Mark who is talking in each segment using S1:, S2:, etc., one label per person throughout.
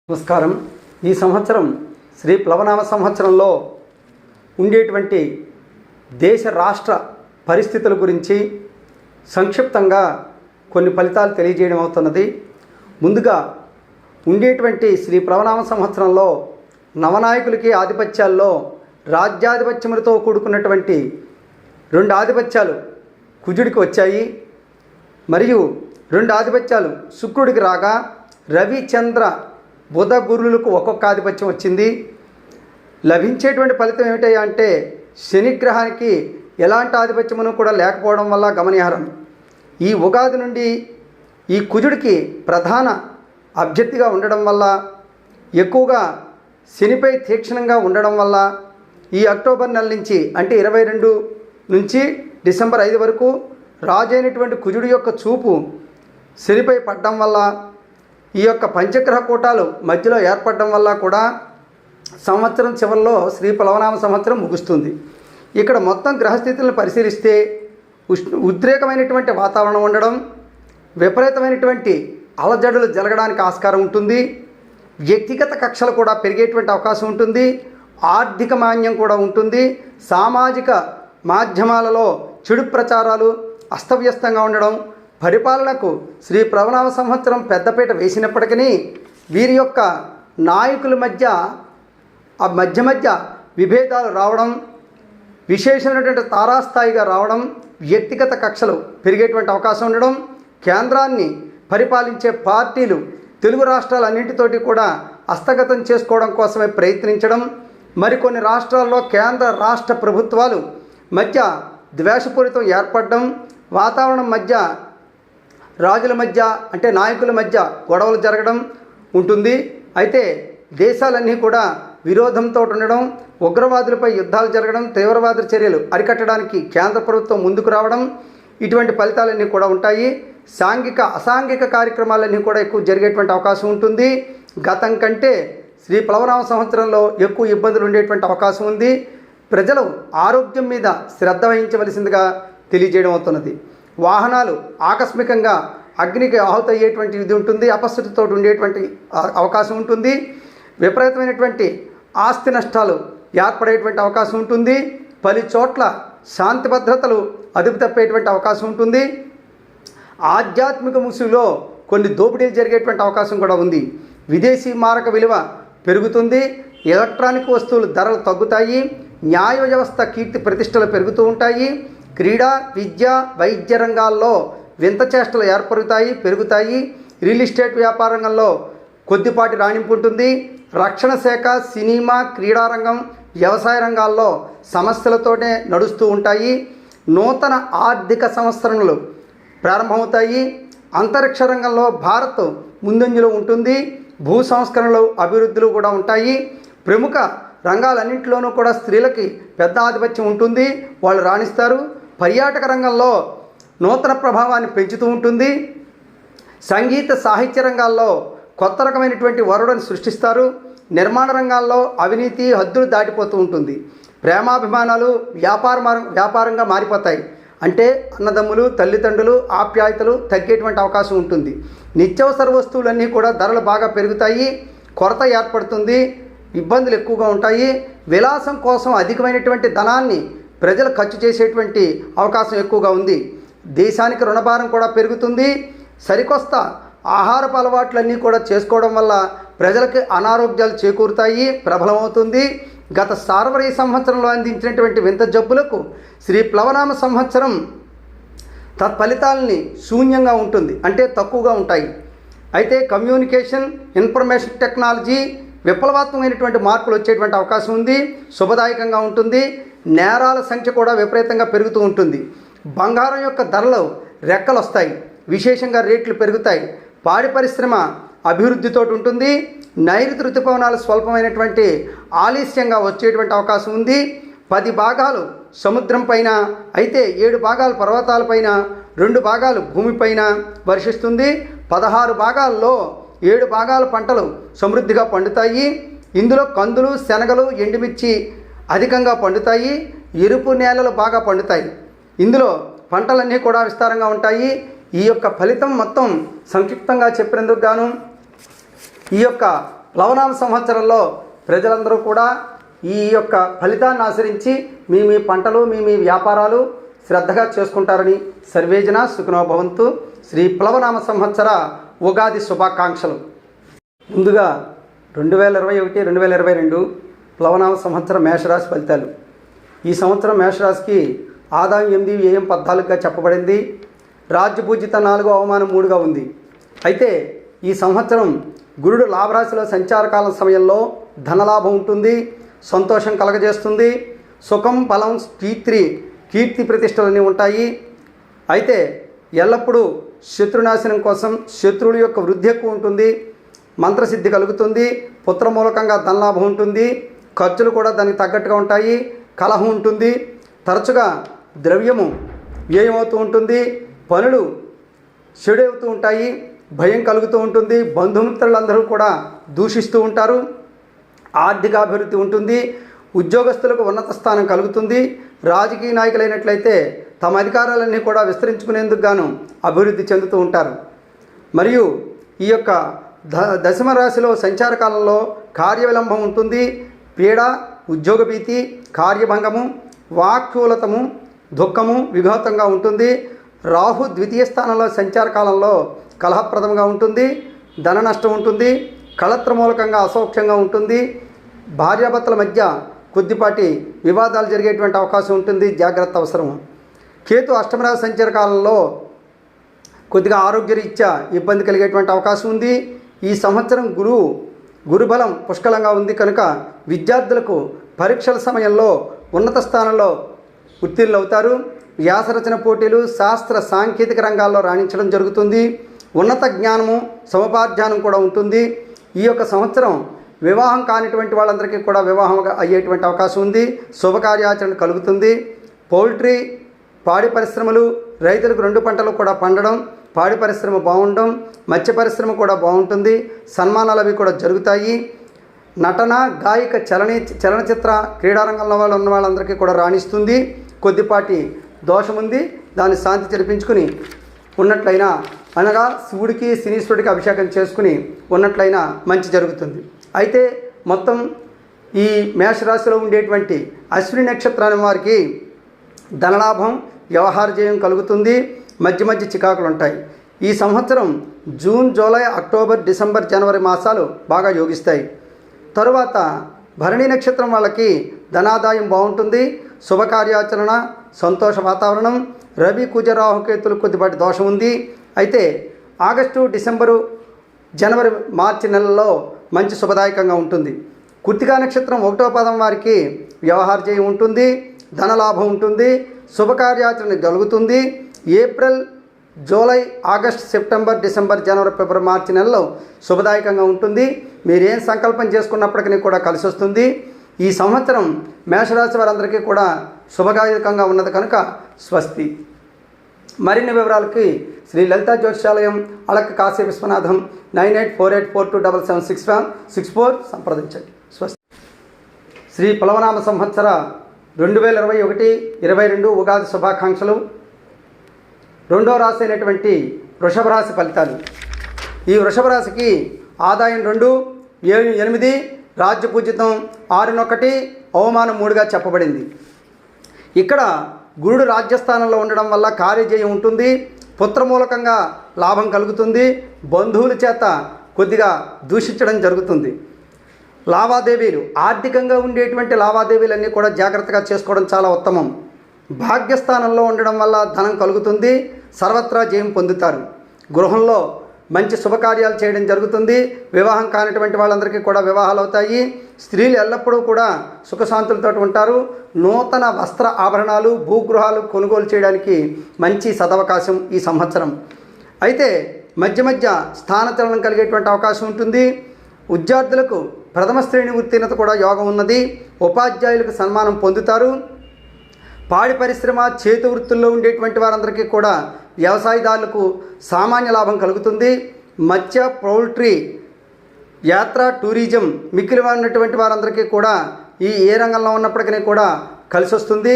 S1: నమస్కారం. ఈ సంవత్సరం శ్రీ ప్లవనామ సంవత్సరంలో ఉండేటువంటి దేశ రాష్ట్ర పరిస్థితుల గురించి సంక్షిప్తంగా కొన్ని ఫలితాలు తెలియజేయడం అవుతున్నది. ముందుగా ఉండేటువంటి శ్రీ ప్లవనామ సంవత్సరంలో నవనాయకులకి ఆధిపత్యాల్లో రాజ్యాధిపత్యములతో కూడుకున్నటువంటి 2 ఆధిపత్యాలు కుజుడికి వచ్చాయి. మరియు 2 ఆధిపత్యాలు శుక్రుడికి రాగా రవి చంద్ర బుధ గురులకు ఒక్కొక్క ఆధిపత్యం వచ్చింది. లభించేటువంటి ఫలితం ఏమిటయ్యా అంటే శనిగ్రహానికి ఎలాంటి ఆధిపత్యమును కూడా లేకపోవడం వల్ల గమనార్హం. ఈ ఉగాది నుండి ఈ కుజుడికి ప్రధాన అభ్యర్థిగా ఉండడం వల్ల, ఎక్కువగా శనిపై తీక్షణంగా ఉండడం వల్ల ఈ అక్టోబర్ నెల నుంచి అంటే 22 నుంచి డిసెంబర్ 5 వరకు రాజైనటువంటి కుజుడి యొక్క చూపు శనిపై పడడం వల్ల, ఈ యొక్క పంచగ్రహ కూటాలు మధ్యలో ఏర్పడడం వల్ల కూడా సంవత్సరం చివరిలో శ్రీ ప్లవనామ సంవత్సరం ముగుస్తుంది. ఇక్కడ మొత్తం గ్రహస్థితులను పరిశీలిస్తే ఉద్రేకమైనటువంటి వాతావరణం ఉండడం, విపరీతమైనటువంటి అలజడులు జరగడానికి ఆస్కారం ఉంటుంది. వ్యక్తిగత కక్షలు కూడా పెరిగేటువంటి అవకాశం ఉంటుంది. ఆర్థిక మాన్యం కూడా ఉంటుంది. సామాజిక మాధ్యమాలలో చెడు ప్రచారాలు అస్తవ్యస్తంగా ఉండడం, పరిపాలనకు శ్రీ ప్లవనామ సంవత్సరం పెద్దపీట వేసినప్పటికీ వీరి యొక్క నాయకుల మధ్య మధ్య విభేదాలు రావడం, విశేషమైనటువంటి తారాస్థాయిగా రావడం, వ్యక్తిగత కక్షలు పెరిగేటువంటి అవకాశం ఉండడం, కేంద్రాన్ని పరిపాలించే పార్టీలు తెలుగు రాష్ట్రాలన్నింటితోటి కూడా హస్తగతం చేసుకోవడం కోసమే ప్రయత్నించడం, మరికొన్ని రాష్ట్రాల్లో కేంద్ర రాష్ట్ర ప్రభుత్వాలు మధ్య ద్వేషపూరితం ఏర్పడడం, వాతావరణం మధ్య రాజుల మధ్య అంటే నాయకుల మధ్య గొడవలు జరగడం ఉంటుంది. అయితే దేశాలన్నీ కూడా విరోధంతో ఉండడం, ఉగ్రవాదులపై యుద్ధాలు జరగడం, తీవ్రవాద చర్యలు అరికట్టడానికి కేంద్ర ప్రభుత్వం ముందుకు రావడం, ఇటువంటి ఫలితాలన్నీ కూడా ఉంటాయి. అసాంఘిక కార్యక్రమాలన్నీ కూడా ఎక్కువ జరిగేటువంటి అవకాశం ఉంటుంది. గతం కంటే శ్రీ ప్లవనామ సంవత్సరంలో ఎక్కువ ఇబ్బందులు ఉండేటువంటి అవకాశం ఉంది. ప్రజలు ఆరోగ్యం మీద శ్రద్ధ వహించవలసిందిగా తెలియజేయడం అవుతున్నది. వాహనాలు ఆకస్మికంగా అగ్నికి ఆహుతయ్యేటువంటి ఇది ఉంటుంది. అపశృతితో ఉండేటువంటి అవకాశం ఉంటుంది. విపరీతమైనటువంటి ఆస్తి నష్టాలు ఏర్పడేటువంటి అవకాశం ఉంటుంది. పలు చోట్ల శాంతి భద్రతలు అదుపు తప్పేటువంటి అవకాశం ఉంటుంది. ఆధ్యాత్మిక ముసుగులో కొన్ని దోపిడీలు జరిగేటువంటి అవకాశం కూడా ఉంది. విదేశీ మారక విలువ పెరుగుతుంది. ఎలక్ట్రానిక్ వస్తువులు ధరలు తగ్గుతాయి. న్యాయ వ్యవస్థ కీర్తి ప్రతిష్టలు పెరుగుతూ ఉంటాయి. క్రీడా, విద్య, వైద్య రంగాల్లో వింత చేష్టలు పెరుగుతాయి. రియల్ ఎస్టేట్ వ్యాపార రంగంలో కొద్దిపాటి రాణింపు ఉంటుంది. రక్షణ శాఖ, సినిమా, క్రీడారంగం, వ్యవసాయ రంగాల్లో సమస్యలతోనే నడుస్తూ ఉంటాయి. నూతన ఆర్థిక సంవత్సరాలు ప్రారంభమవుతాయి. అంతరిక్ష రంగంలో భారత్ ముందంజలో ఉంటుంది. భూ సంస్కరణలు, అభివృద్ధులు కూడా ఉంటాయి. ప్రముఖ రంగాలన్నింటిలోనూ కూడా స్త్రీలకి పెద్ద ఆధిపత్యం ఉంటుంది. వాళ్ళు రాణిస్తారు. పర్యాటక రంగంలో నూతన ప్రభావాన్ని పెంచుతూ ఉంటుంది. సంగీత సాహిత్య రంగాల్లో కొత్త రకమైనటువంటి వరుడని సృష్టిస్తారు. నిర్మాణ రంగాల్లో అవినీతి హద్దులు దాటిపోతూ ఉంటుంది. ప్రేమాభిమానాలు వ్యాపారంగా మారిపోతాయి. అంటే అన్నదమ్ములు, తల్లిదండ్రులు, ఆప్యాయతలు తగ్గేటువంటి అవకాశం ఉంటుంది. నిత్యావసర వస్తువులన్నీ కూడా ధరలు బాగా పెరుగుతాయి. కొరత ఏర్పడుతుంది. ఇబ్బందులు ఎక్కువగా ఉంటాయి. విలాసం కోసం అధికమైనటువంటి ధనాన్ని ప్రజలు ఖర్చు చేసేటువంటి అవకాశం ఎక్కువగా ఉంది. దేశానికి రుణభారం కూడా పెరుగుతుంది. సరికొస్త ఆహారపు అలవాట్లన్నీ కూడా చేసుకోవడం వల్ల ప్రజలకి అనారోగ్యాలు చేకూరుతాయి, ప్రబలమవుతుంది. గత సార్వరీ సంవత్సరంలో అందించినటువంటి వింత జబ్బులకు శ్రీ ప్లవనామ సంవత్సరం తత్ఫలితాలని శూన్యంగా ఉంటుంది, అంటే తక్కువగా ఉంటాయి. అయితే కమ్యూనికేషన్, ఇన్ఫర్మేషన్ టెక్నాలజీ విప్లవాత్మకమైనటువంటి మార్పులు వచ్చేటువంటి అవకాశం ఉంది. శుభదాయకంగా ఉంటుంది. నేరాల సంఖ్య కూడా విపరీతంగా పెరుగుతూ ఉంటుంది. బంగారం యొక్క ధరలు రెక్కలు వస్తాయి. విశేషంగా రేట్లు పెరుగుతాయి. పాడి పరిశ్రమ అభివృద్ధితో ఉంటుంది. నైరుతి ఋతుపవనాలు స్వల్పమైనటువంటి ఆలస్యంగా వచ్చేటువంటి అవకాశం ఉంది. 10 భాగాలు సముద్రం పైన, అయితే 7 భాగాలు పర్వతాలపైన, 2 భాగాలు భూమిపైన వర్షిస్తుంది. 16 భాగాల్లో 7 భాగాల పంటలు సమృద్ధిగా పండుతాయి. ఇందులో కందులు, శనగలు, ఎండుమిర్చి అధికంగా పండుతాయి. ఎరుపు నేలలు బాగా పండుతాయి. ఇందులో పంటలన్నీ కూడా విస్తారంగా ఉంటాయి. ఈ యొక్క ఫలితం మొత్తం సంక్షిప్తంగా చెప్పినందుకు గాను ఈ యొక్క ప్లవనామ సంవత్సరంలో ప్రజలందరూ కూడా ఈ యొక్క ఫలితాన్ని ఆచరించి మీ మీ పంటలు మీ వ్యాపారాలు శ్రద్ధగా చేసుకుంటారని సర్వేజన సుఖినో భవంతు. శ్రీ ప్లవనామ సంవత్సర ఉగాది శుభాకాంక్షలు. ముందుగా 2021-2022 ప్లవనామ సంవత్సర మేషరాశి ఫలితాలు. ఈ సంవత్సరం మేషరాశికి ఆదాయం 8, వ్యయం 14గా చెప్పబడింది. రాజ్యపూజిత 4, అవమానం 3గా ఉంది. అయితే ఈ సంవత్సరం గురుడు లాభరాశిలో సంచారకాల సమయంలో ధనలాభం ఉంటుంది, సంతోషం కలగజేస్తుంది. సుఖం, బలం, కీర్తి ప్రతిష్టలన్నీ ఉంటాయి. అయితే ఎల్లప్పుడూ శత్రునాశనం కోసం శత్రువుల యొక్క వృద్ధి ఎక్కువ ఉంటుంది. మంత్రసిద్ధి కలుగుతుంది. పుత్ర మూలకంగా ధనలాభం ఉంటుంది. ఖర్చులు కూడా దానికి తగ్గట్టుగా ఉంటాయి. కలహం ఉంటుంది. తరచుగా ద్రవ్యము వ్యయమవుతూ ఉంటుంది. పనులు చెడవుతూ ఉంటాయి. భయం కలుగుతూ ఉంటుంది. బంధుమిత్రులందరూ కూడా దూషిస్తూ ఉంటారు. ఆర్థికాభివృద్ధి ఉంటుంది. ఉద్యోగస్తులకు ఉన్నత స్థానం కలుగుతుంది. రాజకీయ నాయకులైనట్లయితే తమ అధికారాలన్నీ కూడా విస్తరించుకునేందుకు గాను అభివృద్ధి చెందుతూ ఉంటారు. మరియు ఈ యొక్క దశమ రాశిలో సంచార కాలంలో కార్య విలంబం ఉంటుంది. పీడ, ఉద్యోగ భీతి, కార్యభంగము, వాక్యూలతము, దుఃఖము విఘాతంగా ఉంటుంది. రాహు ద్వితీయ స్థానంలో సంచార కాలంలో కలహప్రదంగా ఉంటుంది. ధన నష్టం ఉంటుంది. కళత్ర మూలకంగా అసౌఖ్యంగా ఉంటుంది. భార్యాభర్తల మధ్య కొద్దిపాటి వివాదాలు జరిగేటువంటి అవకాశం ఉంటుంది. జాగ్రత్త అవసరం. కేతు అష్టమరాశి సంచార కాలంలో కొద్దిగా ఆరోగ్యరీత్యా ఇబ్బంది కలిగేటువంటి అవకాశం ఉంది. ఈ సంవత్సరం గురుబలం పుష్కలంగా ఉంది కనుక విద్యార్థులకు పరీక్షల సమయంలో ఉన్నత స్థానంలో ఉత్తీర్ణులు అవుతారు. వ్యాసరచన పోటీలు, శాస్త్ర సాంకేతిక రంగాల్లో రాణించడం జరుగుతుంది. ఉన్నత జ్ఞానము, సముపార్జనం కూడా ఉంటుంది. ఈ యొక్క సంవత్సరం వివాహం కానిటువంటి వాళ్ళందరికీ కూడా వివాహం అయ్యేటువంటి అవకాశం ఉంది. శుభకార్యాచరణ కలుగుతుంది. పౌల్ట్రీ, పాడి పరిశ్రమలు, రైతులకు 2 పంటలు కూడా పండడం, పాడి పరిశ్రమ బాగుండడం, మత్స్య పరిశ్రమ కూడా బాగుంటుంది. సన్మానాలు అవి కూడా జరుగుతాయి. నటన, గాయక, చలనచిత్ర, క్రీడారంగంలో వాళ్ళు ఉన్న వాళ్ళందరికీ కూడా రాణిస్తుంది. కొద్దిపాటి దోషం ఉంది. దాన్ని శాంతి జరిపించుకుని ఉన్నట్లయినా, అనగా శివుడికి శనీశ్వరుడికి అభిషేకం చేసుకుని ఉన్నట్లయినా మంచి జరుగుతుంది. అయితే మొత్తం ఈ మేషరాశిలో ఉండేటువంటి అశ్విని నక్షత్రాన్ని వారికి ధనలాభం, వ్యవహార జయం కలుగుతుంది. మధ్య చికాకులు ఉంటాయి. ఈ సంవత్సరం జూన్, జూలై, అక్టోబర్, డిసెంబర్, జనవరి మాసాలు బాగా యోగిస్తాయి. తరువాత భరణి నక్షత్రం వాళ్ళకి ధనాదాయం బాగుంటుంది. శుభకార్యాచరణ, సంతోష వాతావరణం. రవి, కుజ, రాహుకేతులు కొద్దిపాటి దోషం ఉంది. అయితే ఆగస్టు, డిసెంబరు, జనవరి, మార్చి నెలల్లో మంచి శుభదాయకంగా ఉంటుంది. కృత్తికా నక్షత్రం 1వ పాదం వారికి వ్యవహార జయం ఉంటుంది. ధనలాభం ఉంటుంది. శుభకార్యాచరణ కలుగుతుంది. April, July, August, September, December, జనవరి, ఫిబ్రవరి, మార్చి నెలలో శుభదాయకంగా ఉంటుంది. మీరేం సంకల్పం చేసుకున్నప్పటికీ కూడా కలిసి వస్తుంది. ఈ సంవత్సరం మేషరాశి వారందరికీ కూడా శుభదాయకంగా ఉన్నది కనుక స్వస్తి. మరిన్ని వివరాలకి శ్రీ లలితా జ్యోతిషాలయం, అలక్క కాశీ విశ్వనాథం, 9848277664 సంప్రదించండి. స్వస్తి. శ్రీ ప్లవనామ సంవత్సర 2021-22 ఉగాది శుభాకాంక్షలు. 2వ రాశి అయినటువంటి వృషభ రాశి ఫలితాలు. ఈ వృషభ రాశికి ఆదాయం 2, వ్యయం 8, రాజ్యపూజితం 6, అవమానం 3గా చెప్పబడింది. ఇక్కడ గురుడు రాజ్యస్థానంలో ఉండడం వల్ల కార్యజయం ఉంటుంది. పుత్రమూలకంగా లాభం కలుగుతుంది. బంధువుల చేత కొద్దిగా దూషించడం జరుగుతుంది. లావాదేవీలు, ఆర్థికంగా ఉండేటువంటి లావాదేవీలన్నీ కూడా జాగ్రత్తగా చేసుకోవడం చాలా ఉత్తమం. భాగ్యస్థానంలో ఉండడం వల్ల ధనం కలుగుతుంది. సర్వత్రా జయం పొందుతారు. గృహంలో మంచి శుభకార్యాలు చేయడం జరుగుతుంది. వివాహం కానిటువంటి వాళ్ళందరికీ కూడా వివాహాలు అవుతాయి. స్త్రీలు ఎల్లప్పుడూ కూడా సుఖశాంతులతో ఉంటారు. నూతన వస్త్ర ఆభరణాలు, భూగృహాలు కొనుగోలు చేయడానికి మంచి సదవకాశం ఈ సంవత్సరం. అయితే మధ్య స్థానచలనం కలిగేటువంటి అవకాశం ఉంటుంది. విద్యార్థులకు ప్రథమ శ్రేణి ఉత్తీర్ణత కూడా యోగం ఉన్నది. ఉపాధ్యాయులకు సన్మానం పొందుతారు. పాడి పరిశ్రమ, చేతి వృత్తుల్లో ఉండేటువంటి వారందరికీ కూడా, వ్యవసాయదారులకు సామాన్య లాభం కలుగుతుంది. మత్స్య, పౌల్ట్రీ, యాత్ర, టూరిజం మిక్కిలి ఉన్నటువంటి వారందరికీ కూడా ఏ రంగంలో ఉన్నప్పటికీ కూడా కలిసి వస్తుంది.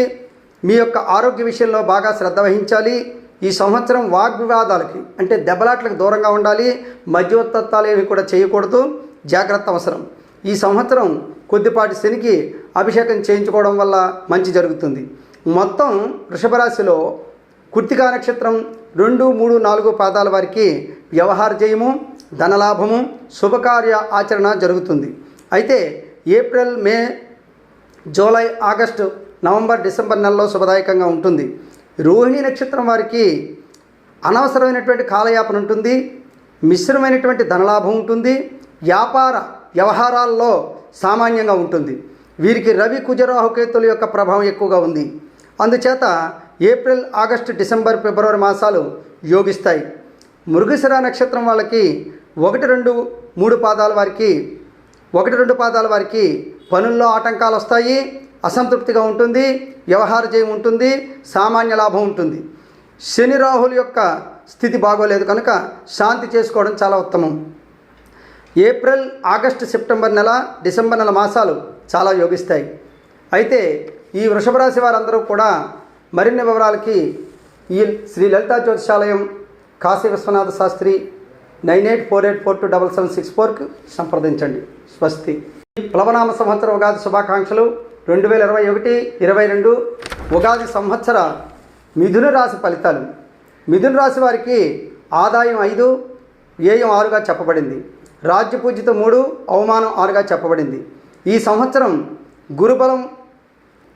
S1: మీ యొక్క ఆరోగ్య విషయంలో బాగా శ్రద్ధ వహించాలి. ఈ సంవత్సరం వాగ్వివాదాలకి అంటే దెబ్బలాట్లకు దూరంగా ఉండాలి. మధ్యవర్తత్వాలు ఏవి కూడా చేయకూడదు. జాగ్రత్త అవసరం. ఈ సంవత్సరం కొద్దిపాటి శనికి అభిషేకం చేయించుకోవడం వల్ల మంచి జరుగుతుంది. మొత్తం వృషభ రాశిలో కృత్తికా నక్షత్రం 2, 3, 4 పాదాల వారికి వ్యవహార జయము, ధనలాభము, శుభకార్య ఆచరణ జరుగుతుంది. అయితే ఏప్రిల్, మే, జూలై, ఆగస్టు, నవంబర్, డిసెంబర్ నెలలో శుభదాయకంగా ఉంటుంది. రోహిణి నక్షత్రం వారికి అనవసరమైనటువంటి కాలయాపన ఉంటుంది, మిశ్రమైనటువంటి ధనలాభం ఉంటుంది, వ్యాపార వ్యవహారాల్లో సామాన్యంగా ఉంటుంది. వీరికి రవి, కుజ, రాహుకేతుల యొక్క ప్రభావం ఎక్కువగా ఉంది. అందుచేత ఏప్రిల్, ఆగస్టు, డిసెంబర్, ఫిబ్రవరి మాసాలు యోగిస్తాయి. మృగశిర నక్షత్రం వాళ్ళకి 1, 2, 3 పాదాల వారికి 1, 2 పాదాల వారికి పనుల్లో ఆటంకాలు వస్తాయి, అసంతృప్తిగా ఉంటుంది, వ్యవహార జయం ఉంటుంది, సామాన్య లాభం ఉంటుంది. శని రాహుల యొక్క స్థితి బాగోలేదు కనుక శాంతి చేసుకోవడం చాలా ఉత్తమం. ఏప్రిల్, ఆగస్టు, సెప్టెంబర్ నెల, డిసెంబర్ నెల మాసాలు చాలా యోగిస్తాయి. అయితే ఈ వృషభ రాశి వారందరూ కూడా మరిన్ని వివరాలకి ఈ శ్రీ లలితా జ్యోతిషాలయం, కాశీ విశ్వనాథ శాస్త్రి 9848427764కు సంప్రదించండి. స్వస్తి. ప్లవనామ సంవత్సర ఉగాది శుభాకాంక్షలు. 2021-22 ఉగాది సంవత్సర మిథున రాశి ఫలితాలు. మిథున రాశి వారికి ఆదాయం 5, వ్యయం 6గా చెప్పబడింది. రాజ్యపూజితం 3, అవమానం 6గా చెప్పబడింది. ఈ సంవత్సరం గురుబలం,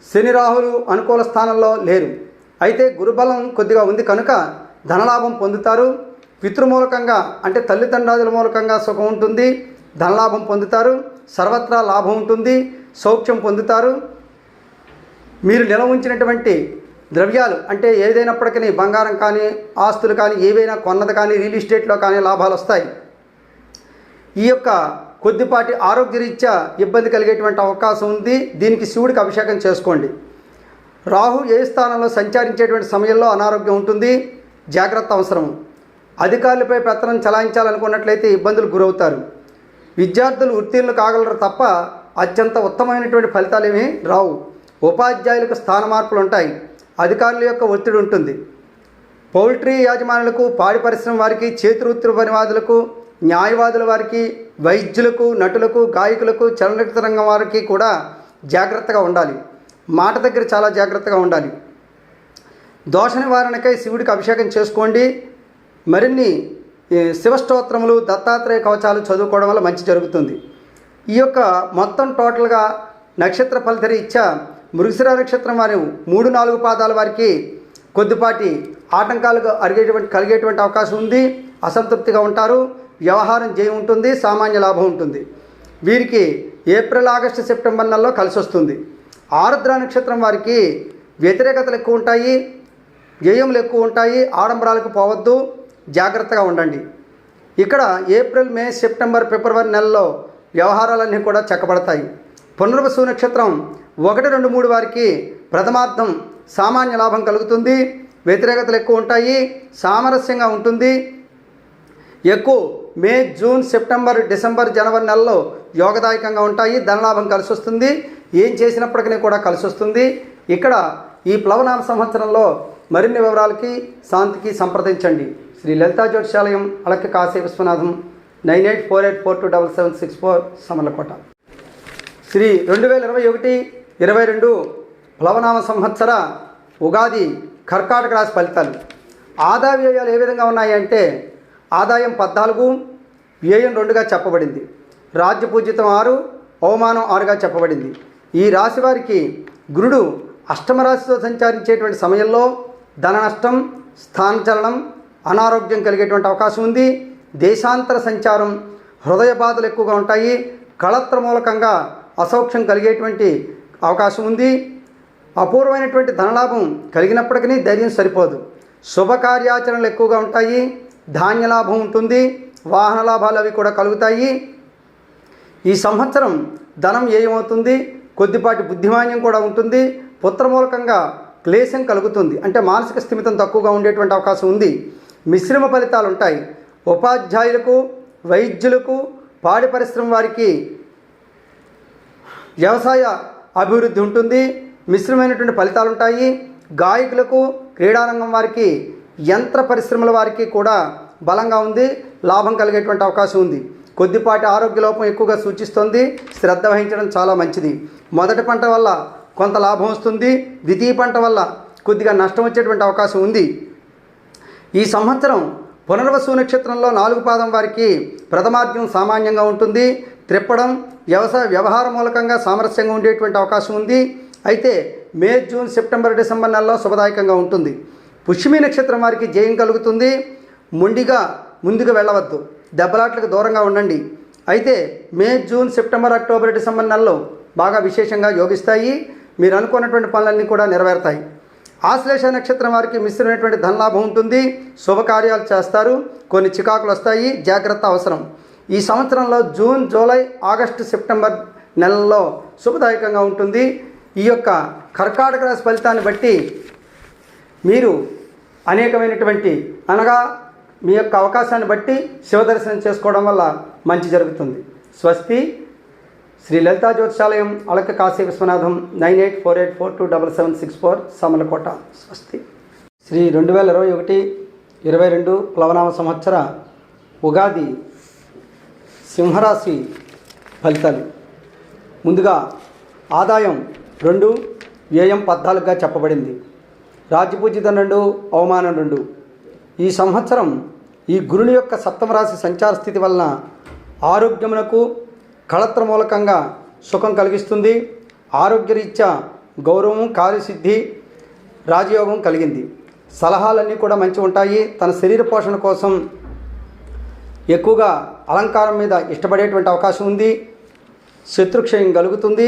S1: శని రాహులు అనుకూల స్థానంలో లేరు. అయితే గురుబలం కొద్దిగా ఉంది కనుక ధనలాభం పొందుతారు. పితృమూలకంగా అంటే తల్లిదండ్రుల మూలకంగా సుఖం ఉంటుంది, ధనలాభం పొందుతారు. సర్వత్రా లాభం ఉంటుంది, సౌఖ్యం పొందుతారు. మీరు నిలవ ఉంచినటువంటి ద్రవ్యాలు అంటే ఏదైనప్పటికీ బంగారం కానీ, ఆస్తులు కానీ, ఏవైనా కొన్నది కానీ, రియల్ ఎస్టేట్లో కానీ లాభాలు వస్తాయి. ఈ యొక్క కొద్దిపాటి ఆరోగ్యరీత్యా ఇబ్బంది కలిగేటువంటి అవకాశం ఉంది. దీనికి శివుడికి అభిషేకం చేసుకోండి. రాహు ఏ స్థానంలో సంచరించేటువంటి సమయంలో అనారోగ్యం ఉంటుంది, జాగ్రత్త అవసరం. అధికారులపై పెత్తనం చలాయించాలనుకున్నట్లయితే ఇబ్బందులు గురవుతారు. విద్యార్థులు ఉత్తీర్ణులు కాగలరు తప్ప అత్యంత ఉత్తమమైనటువంటి ఫలితాలు ఏమీ రావు. ఉపాధ్యాయులకు స్థాన మార్పులు ఉంటాయి. అధికారుల యొక్క ఒత్తిడి ఉంటుంది. పౌల్ట్రీ యాజమానులకు, పాడి పరిశ్రమ వారికి, చేతివృత్తి పనివాదులకు, న్యాయవాదుల వారికి, వైద్యులకు, నటులకు, గాయకులకు, చలనచిత్ర రంగం వారికి కూడా జాగ్రత్తగా ఉండాలి. మాట దగ్గర చాలా జాగ్రత్తగా ఉండాలి. దోష నివారణకై శివుడికి అభిషేకం చేసుకోండి. మరిన్ని శివస్తోత్రములు, దత్తాత్రేయ కవచాలు చదువుకోవడం వల్ల మంచి జరుగుతుంది. ఈ యొక్క మొత్తం టోటల్గా నక్షత్ర ఫలితరీత్యా మృగశిర నక్షత్రం వారి 3, 4 పాదాల వారికి కొద్దిపాటి ఆటంకాలు కలిగేటువంటి అవకాశం ఉంది. అసంతృప్తిగా ఉంటారు. వ్యవహారం జయం ఉంటుంది, సామాన్య లాభం ఉంటుంది. వీరికి ఏప్రిల్, ఆగస్టు, సెప్టెంబర్ నెలలో కలిసి వస్తుంది. ఆరుద్ర నక్షత్రం వారికి వ్యతిరేకతలు ఎక్కువ ఉంటాయి, వ్యయములు ఎక్కువ ఉంటాయి. ఆడంబరాలకు పోవద్దు, జాగ్రత్తగా ఉండండి. ఇక్కడ ఏప్రిల్, మే, సెప్టెంబర్, ఫిబ్రవరి నెలలో వ్యవహారాలన్నీ కూడా చక్కబడతాయి. పునర్వసు నక్షత్రం 1, 2, 3 వారికి ప్రథమార్థం సామాన్య లాభం కలుగుతుంది. వ్యతిరేకతలు ఎక్కువ ఉంటాయి, సామరస్యంగా ఉంటుంది. ఎక్కువ మే, జూన్, సెప్టెంబర్, డిసెంబర్, జనవరి నెలలో యోగదాయకంగా ఉంటాయి. ధనలాభం కలిసి వస్తుంది. ఏం చేసినప్పటికీ కూడా కలిసి వస్తుంది. ఇక్కడ ఈ ప్లవనామ సంవత్సరంలో మరిన్ని వివరాలకి, శాంతికి సంప్రదించండి. శ్రీ లలితా జ్యోతిషాలయం, అలక్క కాశీ విశ్వనాథం 9848427764 సమర్లకోట. శ్రీ 2021-22 ప్లవనామ సంవత్సర ఉగాది కర్కాటక రాశి ఫలితాలు. ఆదాయ వ్యయాలు ఏ విధంగా ఉన్నాయి అంటే ఆదాయం 14, వ్యయం 2గా చెప్పబడింది. రాజ్యపూజితం 6, అవమానం 6గా చెప్పబడింది. ఈ రాశి వారికి గురుడు అష్టమ రాశితో సంచరించేటువంటి సమయంలో ధన నష్టం, స్థానచలనం, అనారోగ్యం కలిగేటువంటి అవకాశం ఉంది. దేశాంతర సంచారం, హృదయ బాధలు ఎక్కువగా ఉంటాయి. కళత్ర మూలకంగా అసౌఖ్యం కలిగేటువంటి అవకాశం ఉంది. అపూర్వమైనటువంటి ధనలాభం కలిగినప్పటికీ ధైర్యం సరిపోదు. శుభకార్యాచరణలు ఎక్కువగా ఉంటాయి. ధాన్యలాభం ఉంటుంది. వాహన లాభాలు అవి కూడా కలుగుతాయి. ఈ సంవత్సరం ధనం ఏమవుతుంది, కొద్దిపాటి బుద్ధిమాన్యం కూడా ఉంటుంది. పుత్రమూలకంగా క్లేశం కలుగుతుంది. అంటే మానసిక స్థిమితం తక్కువగా ఉండేటువంటి అవకాశం ఉంది. మిశ్రమ ఫలితాలు ఉంటాయి. ఉపాధ్యాయులకు, వైద్యులకు, పాడి పరిశ్రమ వారికి వ్యవసాయ అభివృద్ధి ఉంటుంది. మిశ్రమైనటువంటి ఫలితాలు ఉంటాయి. గాయకులకు, క్రీడారంగం వారికి, యంత్ర పరిశ్రమల వారికి కూడా బలంగా ఉంది. లాభం కలిగేటువంటి అవకాశం ఉంది. కొద్దిపాటి ఆరోగ్య లోపం ఎక్కువగా సూచిస్తుంది. శ్రద్ధ వహించడం చాలా మంచిది. మొదటి పంట వల్ల కొంత లాభం వస్తుంది. ద్వితీయ పంట వల్ల కొద్దిగా నష్టం వచ్చేటువంటి అవకాశం ఉంది. ఈ సంవత్సరం పునర్వసు నక్షత్రంలో 4 పాదం వారికి ప్రథమార్థం సామాన్యంగా ఉంటుంది. త్రిప్పడం వ్యవహార మూలకంగా సామరస్యంగా ఉండేటువంటి అవకాశం ఉంది. అయితే మే, జూన్, సెప్టెంబర్, డిసెంబర్ నెలలో శుభదాయకంగా ఉంటుంది. పుష్యమి నక్షత్రం వారికి జయం కలుగుతుంది. ముందుగా వెళ్ళవద్దు, దెబ్బలాట్లకు దూరంగా ఉండండి. అయితే మే, జూన్, సెప్టెంబర్, అక్టోబర్, డిసెంబర్ నెలలో బాగా విశేషంగా యోగిస్తాయి. మీరు అనుకున్నటువంటి పనులన్నీ కూడా నెరవేరుతాయి. ఆశ్లేష నక్షత్రం వారికి మిశ్రమైనటువంటి ధనలాభం ఉంటుంది. శుభకార్యాలు చేస్తారు. కొన్ని చికాకులు వస్తాయి, జాగ్రత్త అవసరం. ఈ సంవత్సరంలో జూన్, జూలై, ఆగస్టు, సెప్టెంబర్ నెలల్లో శుభదాయకంగా ఉంటుంది. ఈ యొక్క కర్కాటక రాశి ఫలితాన్ని బట్టి మీరు అనేకమైనటువంటి అనగా మీ యొక్క అవకాశాన్ని బట్టి శివదర్శనం చేసుకోవడం వల్ల మంచి జరుగుతుంది. స్వస్తి. శ్రీ లలితా జ్యోతిషాలయం, అలక కాశీ విశ్వనాథం, 9848427764, సమలకోట. స్వస్తి. శ్రీ 2021-22 ప్లవనామ సంవత్సర ఉగాది సింహరాశి ఫలితాలు. ముందుగా ఆదాయం 2, వ్యయం 14గా చెప్పబడింది. రాజ్యపూజితం 2, అవమానం 2. ఈ సంవత్సరం ఈ గురుని యొక్క సప్తమ రాశి సంచార స్థితి వలన ఆరోగ్యమునకు కళత్ర మూలకంగా సుఖం కలిగిస్తుంది. ఆరోగ్యరీత్యా గౌరవం, కార్యసిద్ధి, రాజయోగం కలిగింది. సలహాలన్నీ కూడా మంచి ఉంటాయి. తన శరీర పోషణ కోసం ఎక్కువగా అలంకారం మీద ఇష్టపడేటువంటి అవకాశం ఉంది. శత్రుక్షయం కలుగుతుంది.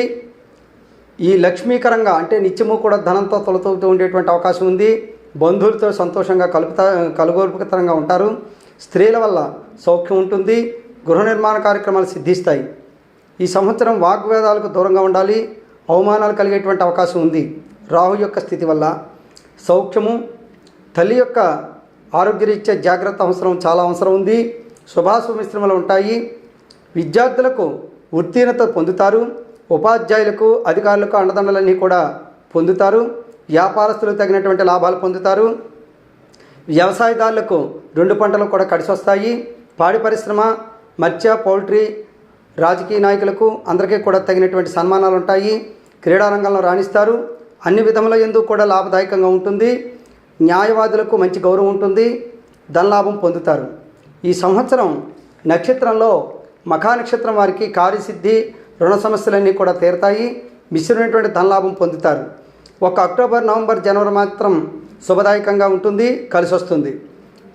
S1: ఈ లక్ష్మీకరంగా అంటే నిత్యము కూడా ధనంతో తొలతూగుతూ ఉండేటువంటి అవకాశం ఉంది. బంధువులతో సంతోషంగా కలుగోల్పకరంగా ఉంటారు. స్త్రీల వల్ల సౌఖ్యం ఉంటుంది. గృహ నిర్మాణ కార్యక్రమాలు సిద్ధిస్తాయి. ఈ సంవత్సరం వాగ్వేదాలకు దూరంగా ఉండాలి. అవమానాలు కలిగేటువంటి అవకాశం ఉంది. రాహు యొక్క స్థితి వల్ల సౌఖ్యము, తల్లి యొక్క ఆరోగ్యరీత్యా జాగ్రత్త చాలా అవసరం ఉంది. శుభాశుభ మిశ్రమాలు ఉంటాయి. విద్యార్థులకు ఉత్తీర్ణత పొందుతారు. ఉపాధ్యాయులకు, అధికారులకు అండదండలన్నీ కూడా పొందుతారు. వ్యాపారస్తులకు తగినటువంటి లాభాలు పొందుతారు. వ్యవసాయదారులకు 2 పంటలు కూడా కలిసి వస్తాయి. పాడి పరిశ్రమ, మత్స్య, పౌల్ట్రీ, రాజకీయ నాయకులకు అందరికీ కూడా తగినటువంటి సన్మానాలు ఉంటాయి. క్రీడారంగంలో రాణిస్తారు. అన్ని విధముల యందు కూడా లాభదాయకంగా ఉంటుంది. న్యాయవాదులకు మంచి గౌరవం ఉంటుంది. ధనలాభం పొందుతారు. ఈ సంవత్సరం నక్షత్రంలో మఖా నక్షత్రం వారికి కార్యసిద్ధి, రుణ సమస్యలన్నీ కూడా తీరుతాయి. మిశ్రమైనటువంటి ధనలాభం పొందుతారు. ఒక అక్టోబర్, నవంబర్, జనవరి మాత్రం శుభదాయకంగా ఉంటుంది, కలిసి వస్తుంది.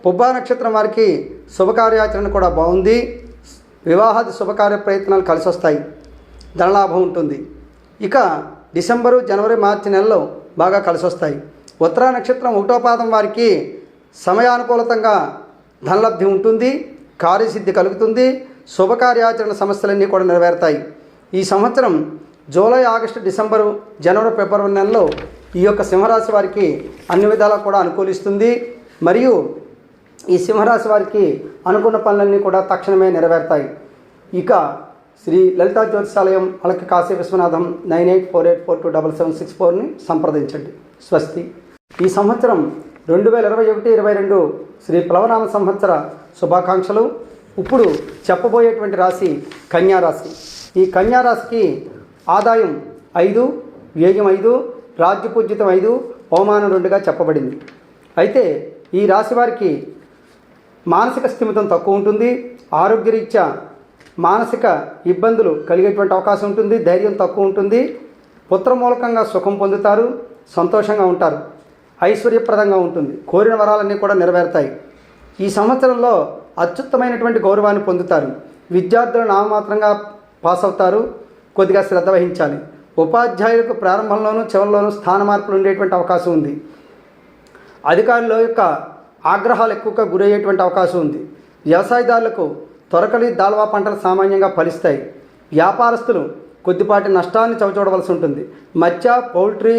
S1: పుబ్బా నక్షత్రం వారికి శుభకార్యాచరణ కూడా బాగుంది. వివాహాది శుభకార్య ప్రయత్నాలు కలిసి వస్తాయి. ధనలాభం ఉంటుంది. ఇక డిసెంబరు, జనవరి, మార్చి నెలలో బాగా కలిసి వస్తాయి. ఉత్తరా నక్షత్రం 1వ పాదం వారికి సమయానుకూలతంగా ధనలబ్ధి ఉంటుంది. కార్యసిద్ధి కలుగుతుంది. శుభకార్యాచరణ సమస్యలన్నీ కూడా నెరవేరుతాయి. ఈ సంవత్సరం జూలై, ఆగస్టు, డిసెంబరు, జనవరి, ఫిబ్రవరి నెలలో ఈ యొక్క సింహరాశి వారికి అన్ని విధాలా కూడా అనుకూలిస్తుంది. మరియు ఈ సింహరాశి వారికి అనుకున్న పనులన్నీ కూడా తక్షణమే నెరవేరుతాయి. ఇక శ్రీ లలితా జ్యోతిషాలయం, అలక కాశీ విశ్వనాథం, 9848427764ని సంప్రదించండి. స్వస్తి. ఈ సంవత్సరం 2021-22 శ్రీ ప్లవనామ సంవత్సర శుభాకాంక్షలు. ఇప్పుడు చెప్పబోయేటువంటి రాశి కన్యారాశి. ఈ కన్యారాశికి ఆదాయం 5, వ్యయం 5, రాజ్యపూజ్యతం 5, అవమానం 2గా చెప్పబడింది. అయితే ఈ రాశి వారికి మానసిక స్థిమితం తక్కువ ఉంటుంది. ఆరోగ్యరీత్యా మానసిక ఇబ్బందులు కలిగేటువంటి అవకాశం ఉంటుంది. ధైర్యం తక్కువ ఉంటుంది. పుత్ర మూలకంగా సుఖం పొందుతారు. సంతోషంగా ఉంటారు. ఐశ్వర్యప్రదంగా ఉంటుంది. కోరిన వరాలన్నీ కూడా నెరవేరుతాయి. ఈ సంవత్సరంలో అత్యుత్తమైనటువంటి గౌరవాన్ని పొందుతారు. విద్యార్థులు నామమాత్రంగా పాస్ అవుతారు. కొద్దిగా శ్రద్ధ వహించాలి. ఉపాధ్యాయులకు ప్రారంభంలోనూ చివరిలోనూ స్థాన మార్పులు ఉండేటువంటి అవకాశం ఉంది. అధికారుల యొక్క ఆగ్రహాలు ఎక్కువగా గురయ్యేటువంటి అవకాశం ఉంది. వ్యవసాయదారులకు తొరకలి, దాల్వా పంటలు సామాన్యంగా ఫలిస్తాయి. వ్యాపారస్తులు కొద్దిపాటి నష్టాన్ని చవిచూడవలసి ఉంటుంది. మత్స్య, పౌల్ట్రీ,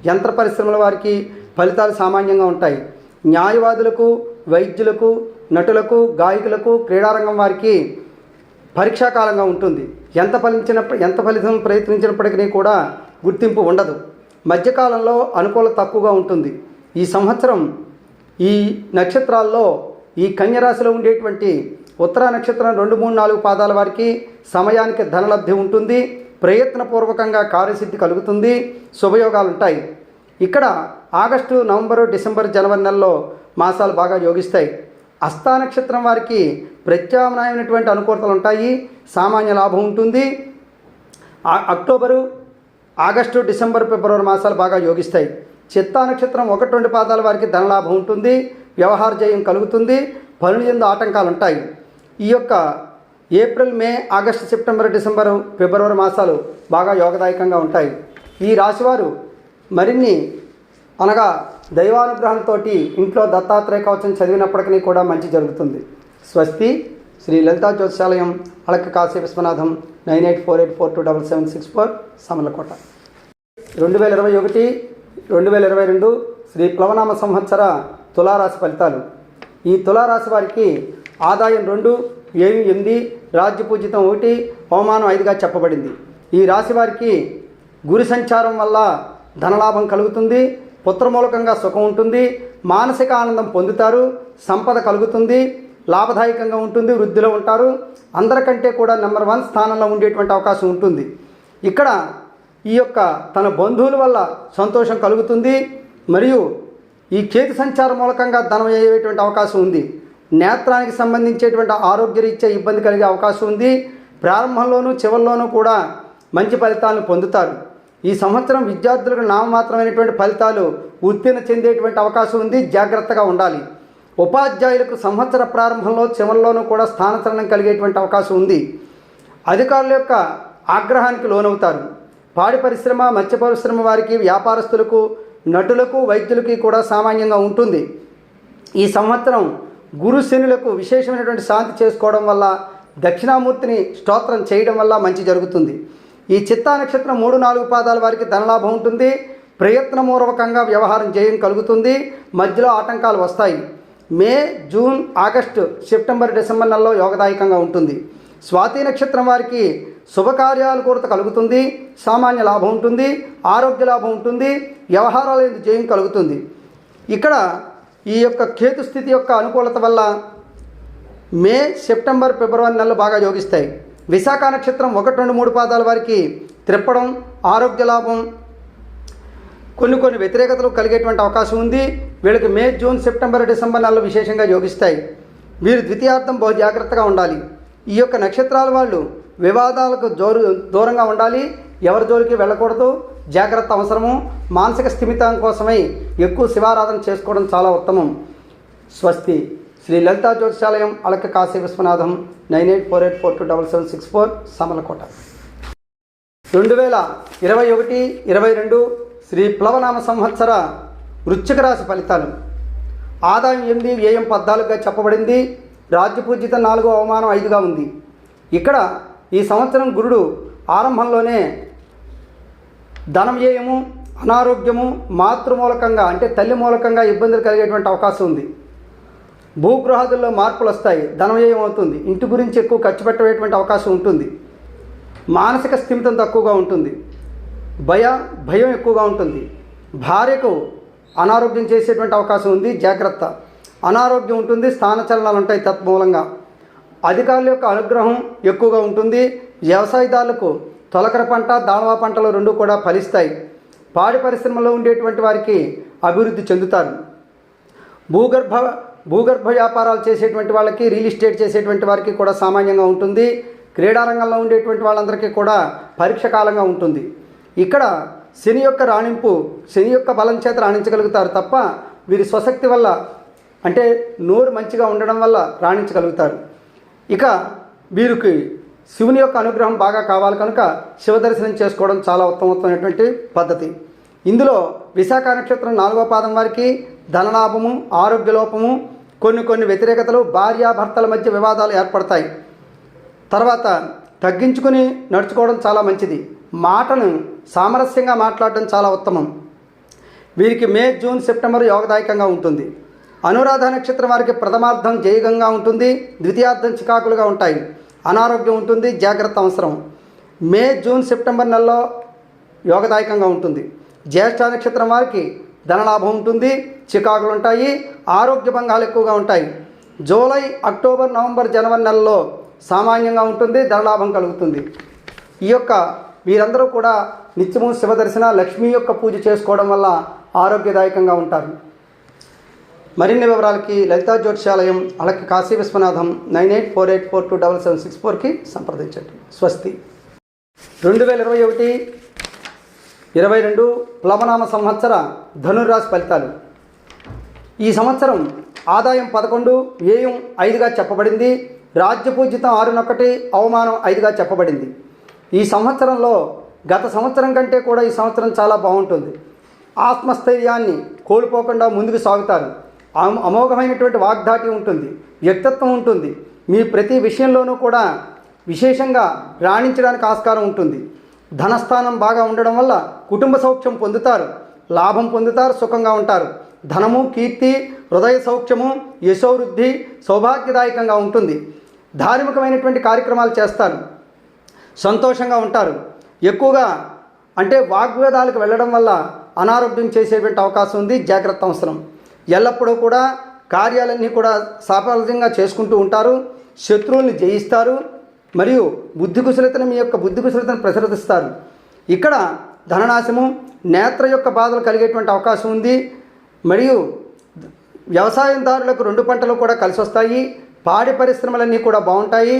S1: యంత్ర పరిశ్రమల వారికి ఫలితాలు సామాన్యంగా ఉంటాయి. న్యాయవాదులకు, వైద్యులకు, నటులకు, గాయకులకు, క్రీడారంగం వారికి పరీక్షాకాలంగా ఉంటుంది. ఎంత ఫలితం ప్రయత్నించినప్పటికీ కూడా గుర్తింపు ఉండదు. మధ్యకాలంలో అనుకూలత తక్కువగా ఉంటుంది. ఈ సంవత్సరం ఈ నక్షత్రాల్లో ఈ కన్యరాశిలో ఉండేటువంటి ఉత్తరా నక్షత్రం 2, 3, 4 పాదాల వారికి సమయానికి ధనలబ్ధి ఉంటుంది. ప్రయత్నపూర్వకంగా కార్యసిద్ధి కలుగుతుంది. శుభయోగాలు ఉంటాయి. ఇక్కడ ఆగస్టు, నవంబరు, డిసెంబర్, జనవరి నెలలో మాసాలు బాగా యోగిస్తాయి. హస్తా నక్షత్రం వారికి ప్రత్యామ్నాయమైనటువంటి అనుకూలతలు ఉంటాయి. సామాన్య లాభం ఉంటుంది. అక్టోబరు, ఆగస్టు, డిసెంబర్, ఫిబ్రవరి మాసాలు బాగా యోగిస్తాయి. చిత్తా నక్షత్రం 1, 2 పాదాల వారికి ధనలాభం ఉంటుంది. వ్యవహార జయం కలుగుతుంది. పనుల యందు ఆటంకాలు ఉంటాయి. ఈ యొక్క ఏప్రిల్, మే, ఆగస్టు, సెప్టెంబర్, డిసెంబరు, ఫిబ్రవరి మాసాలు బాగా యోగదాయకంగా ఉంటాయి. ఈ రాశివారు మరిన్ని అనగా దైవానుగ్రహంతో ఇంట్లో దత్తాత్రేయ కవచం చదివినప్పటికీ కూడా మంచి జరుగుతుంది. స్వస్తి. శ్రీ లలితా జ్యోతిషాలయం, అలక్క కాశీ విశ్వనాథం, 9848427764, సమలకోట. 2021, 2022 శ్రీ ప్లవనామ సంవత్సర తులారాశి ఫలితాలు. ఈ తులారాశి వారికి ఆదాయం 2, వ్యయం 8, రాజ్యపూజితం 1, అవమానం 5గా చెప్పబడింది. ఈ రాశి వారికి గురు సంచారం వల్ల ధనలాభం కలుగుతుంది. పుత్రమూలకంగా సుఖం ఉంటుంది. మానసిక ఆనందం పొందుతారు. సంపద కలుగుతుంది. లాభదాయకంగా ఉంటుంది. వృద్ధిలో ఉంటారు. అందరికంటే కూడా నెంబర్ 1 స్థానంలో ఉండేటువంటి అవకాశం ఉంటుంది. ఇక్కడ ఈ యొక్క తన బంధువుల వల్ల సంతోషం కలుగుతుంది. మరియు ఈ కేతు సంచారం మూలకంగా ధనం అయ్యేటువంటి అవకాశం ఉంది. నేత్రానికి సంబంధించేటువంటి ఆరోగ్యరీత్యా ఇబ్బంది కలిగే అవకాశం ఉంది. ప్రారంభంలోనూ చివరిలోనూ కూడా మంచి ఫలితాలను పొందుతారు. ఈ సంవత్సరం విద్యార్థులకు నామమాత్రమైనటువంటి ఫలితాలు ఉత్తీర్ణ చెందేటువంటి అవకాశం ఉంది. జాగ్రత్తగా ఉండాలి. ఉపాధ్యాయులకు సంవత్సర ప్రారంభంలో చివరిలోనూ కూడా స్థానచలనం కలిగేటువంటి అవకాశం ఉంది. అధికారుల యొక్క ఆగ్రహానికి లోనవుతారు. పాడి పరిశ్రమ, మత్స్య పరిశ్రమ వారికి, వ్యాపారస్తులకు, నటులకు, వైద్యులకి కూడా సామాన్యంగా ఉంటుంది. ఈ సంవత్సరం గురు శనులకు విశేషమైనటువంటి శాంతి చేసుకోవడం వల్ల, దక్షిణామూర్తిని స్తోత్రం చేయడం వల్ల మంచి జరుగుతుంది. ఈ చిత్తా నక్షత్రం 3, 4 పాదాల వారికి ధనలాభం ఉంటుంది. ప్రయత్నపూర్వకంగా వ్యవహారం జయం కలుగుతుంది. మధ్యలో ఆటంకాలు వస్తాయి. మే, జూన్, ఆగస్టు, సెప్టెంబర్, డిసెంబర్ నెలలో యోగదాయకంగా ఉంటుంది. స్వాతి నక్షత్రం వారికి శుభకార్యాలు కొరత కలుగుతుంది. సామాన్య లాభం ఉంటుంది. ఆరోగ్య లాభం ఉంటుంది. వ్యవహారాల యందు జయం కలుగుతుంది. ఇక్కడ ఈ యొక్క కేతు స్థితి యొక్క అనుకూలత వల్ల మే, సెప్టెంబర్, ఫిబ్రవరి నెలలు బాగా యోగిస్తాయి. విశాఖ నక్షత్రం 1, 2, 3 పాదాల వారికి త్రిప్పడం, ఆరోగ్య లాభం, కొన్ని వ్యతిరేకతలు కలిగేటువంటి అవకాశం ఉంది. వీళ్ళకి మే, జూన్, సెప్టెంబర్, డిసెంబర్ నెలలు విశేషంగా యోగిస్తాయి. వీరు ద్వితీయార్థం బహు జాగ్రత్తగా ఉండాలి. ఈ యొక్క నక్షత్రాల వాళ్ళు వివాదాలకు దూరంగా ఉండాలి. ఎవరి జోలికి వెళ్ళకూడదు. జాగ్రత్త అవసరము. మానసిక స్థిమితం కోసమై ఎక్కువ శివారాధన చేసుకోవడం చాలా ఉత్తమం. స్వస్తి. శ్రీ లలితా జ్యోతిషాలయం, అలక్క కాశీ విశ్వనాథం, 9848427764, సమలకోట. 2021, 2022 శ్రీ ప్లవనామ సంవత్సర వృశ్చిక రాశి ఫలితాలు. ఆదాయం 8, వ్యయం 14గా చెప్పబడింది. రాజ్యపూజితం 4, అవమానం 5గా ఉంది. ఇక్కడ ఈ సంవత్సరం గురుడు ఆరంభంలోనే ధన వ్యయము, అనారోగ్యము, మాతృమూలకంగా అంటే తల్లి మూలకంగా ఇబ్బందులు కలిగేటువంటి అవకాశం ఉంది. భూగృహాదుల్లో మార్పులు వస్తాయి. ధన వ్యయం అవుతుంది. ఇంటి గురించి ఎక్కువ ఖర్చు పెట్టేటువంటి అవకాశం ఉంటుంది. మానసిక స్థిమితం తక్కువగా ఉంటుంది. భయం ఎక్కువగా ఉంటుంది. భార్యకు అనారోగ్యం చేసేటువంటి అవకాశం ఉంది. జాగ్రత్త. అనారోగ్యం ఉంటుంది. స్థానచలనాలు ఉంటాయి. తత్మూలంగా అధికారుల యొక్క అనుగ్రహం ఎక్కువగా ఉంటుంది. వ్యవసాయదారులకు తొలకర పంట, దాళవా పంటలు 2 కూడా ఫలిస్తాయి. పాడి పరిశ్రమలో ఉండేటువంటి వారికి అభివృద్ధి చెందుతారు. భూగర్భ వ్యాపారాలు చేసేటువంటి వాళ్ళకి, రియల్ ఎస్టేట్ చేసేటువంటి వారికి కూడా సామాన్యంగా ఉంటుంది. క్రీడారంగంలో ఉండేటువంటి వాళ్ళందరికీ కూడా పరీక్ష కాలంగా ఉంటుంది. ఇక్కడ శని యొక్క రాణింపు, శని యొక్క బలం చేత రాణించగలుగుతారు తప్ప వీరి స్వశక్తి వల్ల అంటే నోరు మంచిగా ఉండడం వల్ల రాణించగలుగుతారు. ఇక వీరికి శివుని యొక్క అనుగ్రహం బాగా కావాలి కనుక శివ దర్శనం చేసుకోవడం చాలా ఉత్తమమైనటువంటి పద్ధతి. ఇందులో విశాఖ నక్షత్రం 4వ పాదం వారికి ధనలాభము, ఆరోగ్య లోపము, కొన్ని వ్యతిరేకతలు, భార్యాభర్తల మధ్య వివాదాలు ఏర్పడతాయి. తర్వాత తగ్గించుకుని నడుచుకోవడం చాలా మంచిది. మాటను సామరస్యంగా మాట్లాడడం చాలా ఉత్తమం. వీరికి మే, జూన్, సెప్టెంబర్ యోగదాయకంగా ఉంటుంది. అనురాధ నక్షత్రం వారికి ప్రథమార్థం జయగంగా ఉంటుంది. ద్వితీయార్థం చికాకులుగా ఉంటాయి. అనారోగ్యం ఉంటుంది. జాగ్రత్త అవసరం. మే, జూన్, సెప్టెంబర్ నెలలో యోగదాయకంగా ఉంటుంది. జ్యేష్ఠ నక్షత్రం వారికి ధనలాభం ఉంటుంది. చికాకులు ఉంటాయి. ఆరోగ్య భంగాలు ఎక్కువగా ఉంటాయి. జూలై, అక్టోబర్, నవంబర్, జనవరి నెలలో సామాన్యంగా ఉంటుంది, ధనలాభం కలుగుతుంది. ఈ యొక్క వీరందరూ కూడా నిత్యము శివదర్శన, లక్ష్మీ యొక్క పూజ చేసుకోవడం వల్ల ఆరోగ్యదాయకంగా ఉంటారు. మరిన్ని వివరాలకి లలితా జ్యోతిషాలయం, అలకి కాశీ విశ్వనాథం 9848427764కి సంప్రదించండి. స్వస్తి. 2021-22 ప్లవనామ సంవత్సర ధనుర్రాశి ఫలితాలు. ఈ సంవత్సరం ఆదాయం 11, వ్యయం 5గా చెప్పబడింది. రాజ్యపూజితం 6, అవమానం 5గా చెప్పబడింది. ఈ సంవత్సరంలో గత సంవత్సరం కంటే కూడా ఈ సంవత్సరం చాలా బాగుంటుంది. ఆత్మస్థైర్యాన్ని కోల్పోకుండా ముందుకు సాగుతారు. అమోఘమైనటువంటి వాగ్దాటి ఉంటుంది, వ్యక్తిత్వం ఉంటుంది. మీ ప్రతి విషయంలోనూ కూడా విశేషంగా రాణించడానికి ఆస్కారం ఉంటుంది. ధనస్థానం బాగా ఉండడం వల్ల కుటుంబ సౌఖ్యం పొందుతారు, లాభం పొందుతారు, సుఖంగా ఉంటారు. ధనము, కీర్తి, హృదయ సౌఖ్యము, యశోవృద్ధి సౌభాగ్యదాయకంగా ఉంటుంది. ధార్మికమైనటువంటి కార్యక్రమాలు చేస్తారు, సంతోషంగా ఉంటారు. ఎక్కువగా అంటే వాగ్వేదాలకు వెళ్ళడం వల్ల అనారోగ్యం చేసేటువంటి అవకాశం ఉంది, జాగ్రత్త అవసరం. ఎల్లప్పుడూ కూడా కార్యాలన్నీ కూడా సాఫల్యంగా చేసుకుంటూ ఉంటారు. శత్రువుల్ని జయిస్తారు మరియు బుద్ధి కుశలతను, మీ యొక్క బుద్ధి కుశలతను ప్రసరిస్తారు. ఇక్కడ ధననాశము, నేత్ర యొక్క బాధలు కలిగేటువంటి అవకాశం ఉంది. మరియు వ్యవసాయదారులకు 2 పంటలు కూడా కలిసి వస్తాయి. పాడి పరిశ్రమలన్నీ కూడా బాగుంటాయి.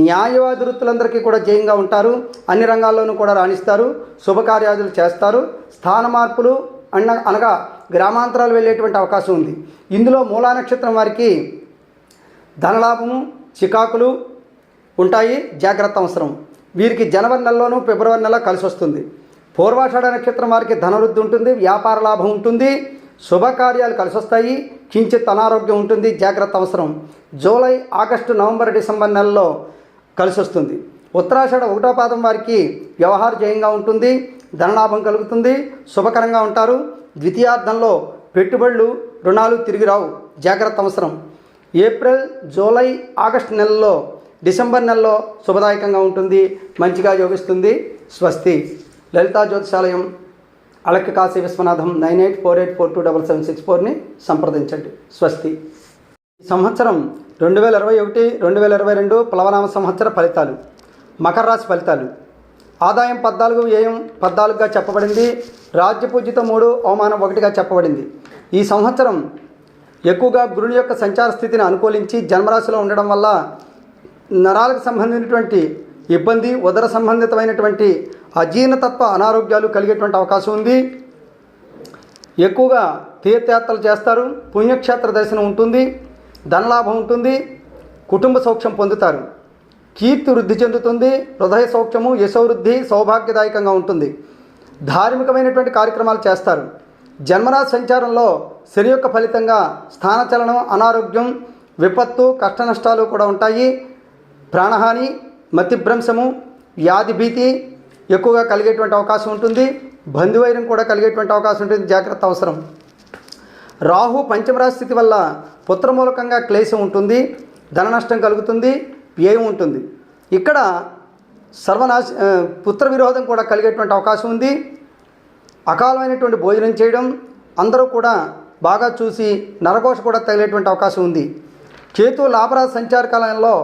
S1: న్యాయవాది వృత్తులందరికీ కూడా జయంగా ఉంటారు. అన్ని రంగాల్లోనూ కూడా రాణిస్తారు. శుభకార్యాదులు చేస్తారు. స్థాన మార్పులు అనగా గ్రామాంతరాలు వెళ్ళేటువంటి అవకాశం ఉంది. ఇందులో మూలా నక్షత్రం వారికి ధనలాభము, చికాకులు ఉంటాయి, జాగ్రత్త అవసరం. వీరికి జనవరి నెలలోనూ ఫిబ్రవరి నెల కలిసి వస్తుంది. పూర్వాషాఢ నక్షత్రం వారికి ధనవృద్ధి ఉంటుంది, వ్యాపార లాభం ఉంటుంది, శుభకార్యాలు కలిసి వస్తాయి. కించిత్ అనారోగ్యం ఉంటుంది, జాగ్రత్త అవసరం. జూలై, ఆగస్టు, నవంబర్, డిసెంబర్ నెలలో కలిసి వస్తుంది. ఉత్తరాషాఢ 1వ పాదం వారికి వ్యవహార జయంగా ఉంటుంది, ధనలాభం కలుగుతుంది, శుభకరంగా ఉంటారు. ద్వితీయార్థంలో పెట్టుబడులు, రుణాలు తిరిగి రావు, జాగ్రత్త అవసరం. ఏప్రిల్, జూలై, ఆగస్టు నెలలో, డిసెంబర్ నెలలో శుభదాయకంగా ఉంటుంది, మంచిగా యోగిస్తుంది. స్వస్తి. లలితా జ్యోతిషాలయం, అలకి కాశీ విశ్వనాథం 9848427764ని సంప్రదించండి. స్వస్తి. ఈ సంవత్సరం 2021-2022 ప్లవనామ సంవత్సర ఫలితాలు. మకర రాశి ఫలితాలు. ఆదాయం 14, వ్యయం 14గా చెప్పబడింది. రాజ్యపూజితం 3, అవమానం 1గా చెప్పబడింది. ఈ సంవత్సరం ఎక్కువగా గురుని యొక్క సంచార స్థితిని అనుకూలించి జన్మరాశిలో ఉండడం వల్ల నరాలకు సంబంధించినటువంటి ఇబ్బంది, ఉదర సంబంధితమైనటువంటి అజీర్ణతత్వ అనారోగ్యాలు కలిగేటువంటి అవకాశం ఉంది. ఎక్కువగా తీర్థయాత్రలు చేస్తారు, పుణ్యక్షేత్ర దర్శనం ఉంటుంది, ధనలాభం ఉంటుంది, కుటుంబ సౌఖ్యం పొందుతారు, కీర్తి వృద్ధి చెందుతుంది, హృదయ సౌఖ్యము, యశోవృద్ధి సౌభాగ్యదాయకంగా ఉంటుంది. ధార్మికమైనటువంటి కార్యక్రమాలు చేస్తారు. జన్మరాశి సంచారంలో శని యొక్క ఫలితంగా స్థానచలనం, అనారోగ్యం, విపత్తు, కష్ట నష్టాలు కూడా ఉంటాయి. ప్రాణహాని, మతిభ్రంశము, వ్యాధి భీతి ఎక్కువగా కలిగేటువంటి అవకాశం ఉంటుంది. బంధువైరం కూడా కలిగేటువంటి అవకాశం ఉంటుంది, జాగ్రత్త అవసరం. రాహు పంచమరాశి స్థితి వల్ల పుత్రమూలకంగా క్లేశం ఉంటుంది, ధన నష్టం కలుగుతుంది, వ్యయం ఉంటుంది. ఇక్కడ పుత్ర విరోధం కూడా కలిగేటువంటి అవకాశం ఉంది. అకాలమైనటువంటి భోజనం చేయడం, అందరూ కూడా బాగా చూసి నరఘోష కూడా తగిలేటువంటి అవకాశం ఉంది. కేతు లాభరాశి సంచార కాలంలో